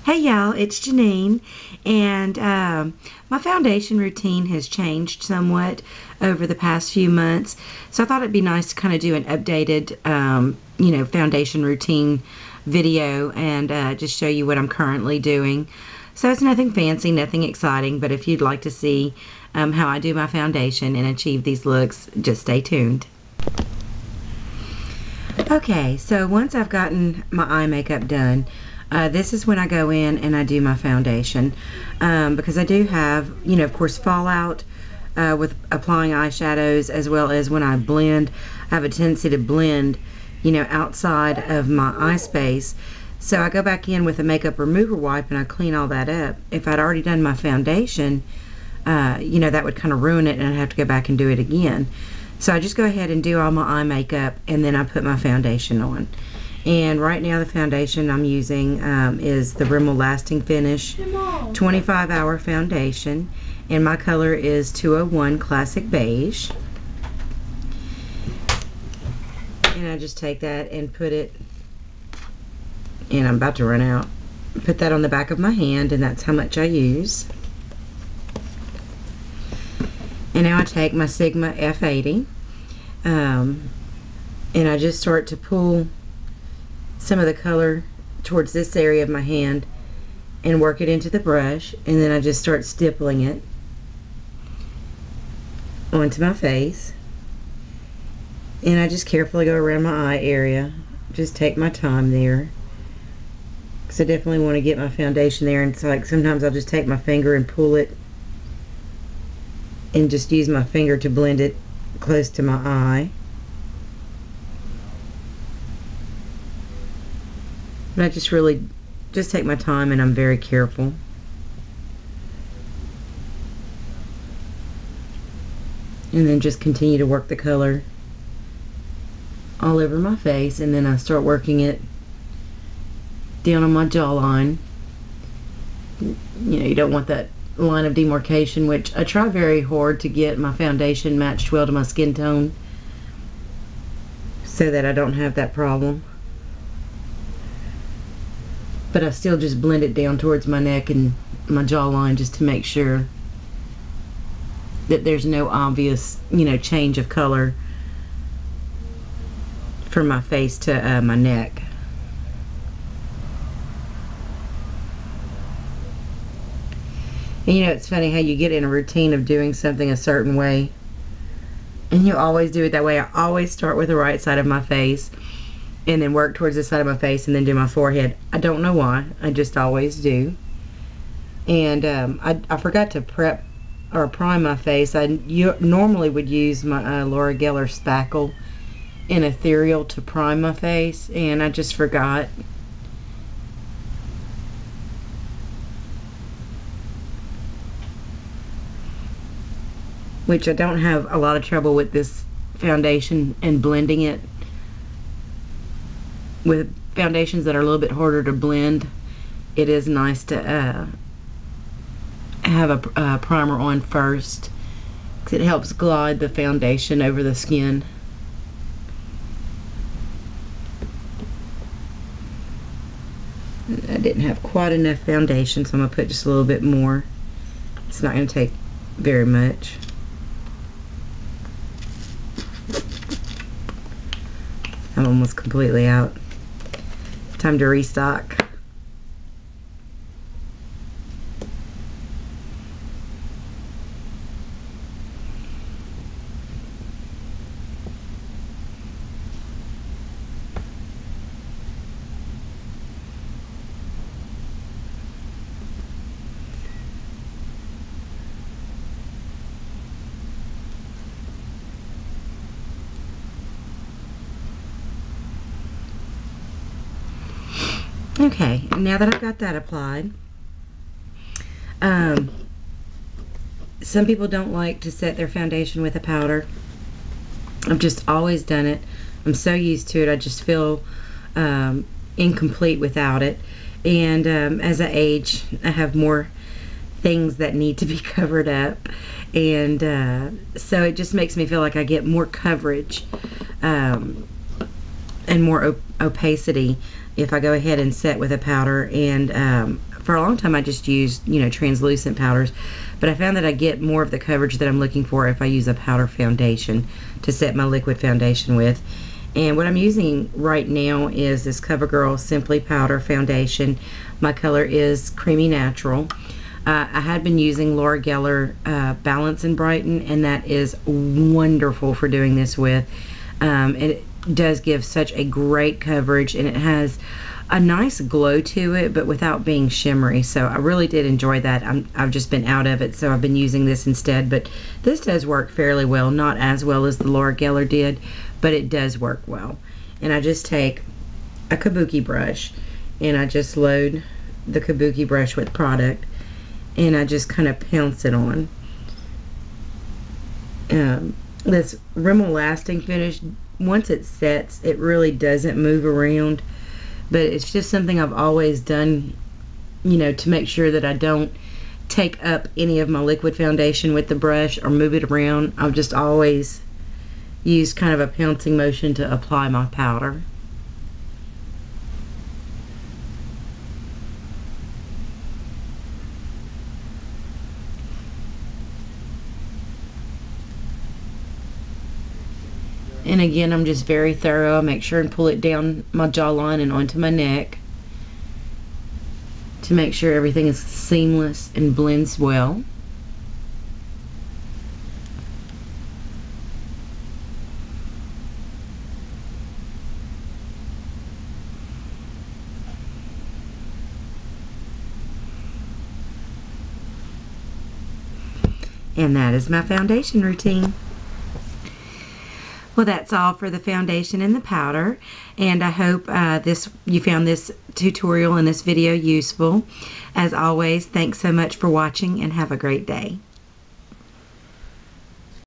Hey y'all, it's Janine, and my foundation routine has changed somewhat over the past few months, so I thought it'd be nice to kind of do an updated, foundation routine video and just show you what I'm currently doing. So it's nothing fancy, nothing exciting, but if you'd like to see how I do my foundation and achieve these looks, just stay tuned. Okay, so once I've gotten my eye makeup done, this is when I go in and I do my foundation, because I do have, of course, fallout with applying eyeshadows, as well as when I blend. I have a tendency to blend, outside of my eye space. So I go back in with a makeup remover wipe and I clean all that up. If I'd already done my foundation, that would kind of ruin it and I'd have to go back and do it again. So I just go ahead and do all my eye makeup and then I put my foundation on. And right now the foundation I'm using is the Rimmel Lasting Finish 25-hour foundation, and my color is 201 Classic Beige. And I just take that and put it, and I'm about to run out, put that on the back of my hand, and that's how much I use. And now I take my Sigma F80 and I just start to pull some of the color towards this area of my hand and work it into the brush, and then I just start stippling it onto my face, and I just carefully go around my eye area. Just take my time there, because I definitely want to get my foundation there. And so, like, sometimes I'll just take my finger and pull it and just use my finger to blend it close to my eye. But I just really just take my time, and I'm very careful. And then just continue to work the color all over my face, and then I start working it down on my jawline. You don't want that line of demarcation, which I try very hard to get my foundation matched well to my skin tone so that I don't have that problem. But I still just blend it down towards my neck and my jawline just to make sure that there's no obvious, change of color from my face to my neck. And it's funny how you get in a routine of doing something a certain way, and you always do it that way. I always start with the right side of my face and then work towards the side of my face and then do my forehead. I don't know why, I just always do. And I forgot to prep or prime my face. I normally would use my Laura Geller spackle in Ethereal to prime my face, and I just forgot. Which I don't have a lot of trouble with this foundation and blending it. With foundations that are a little bit harder to blend, it is nice to have a primer on first, because it helps glide the foundation over the skin. I didn't have quite enough foundation, so I'm going to put just a little bit more. It's not going to take very much. I'm almost completely out. Time to restock. Okay, now that I've got that applied, some people don't like to set their foundation with a powder. I've just always done it. I'm so used to it, I just feel incomplete without it. And as I age, I have more things that need to be covered up, and so it just makes me feel like I get more coverage and more opacity if I go ahead and set with a powder. And for a long time I just used, you know, translucent powders, but I found that I get more of the coverage that I'm looking for if I use a powder foundation to set my liquid foundation with. And what I'm using right now is this CoverGirl Simply Powder Foundation. My color is Creamy Natural. I had been using Laura Geller Balance and Brighten, and that is wonderful for doing this with. It does give such a great coverage, and it has a nice glow to it, but without being shimmery. So I really did enjoy that. I've just been out of it, so I've been using this instead. But this does work fairly well, not as well as the Laura Geller did, but it does work well. And I just take a kabuki brush, and I just load the kabuki brush with product, and I just kind of pounce it on. This Rimmel Lasting finish, once it sets, it really doesn't move around, but it's just something I've always done, you know, to make sure that I don't take up any of my liquid foundation with the brush or move it around. I've just always used kind of a pouncing motion to apply my powder. And again, I'm just very thorough. I make sure and pull it down my jawline and onto my neck to make sure everything is seamless and blends well. And that is my foundation routine. Well, that's all for the foundation and the powder, and I hope you found this tutorial and this video useful. As always, thanks so much for watching, and have a great day.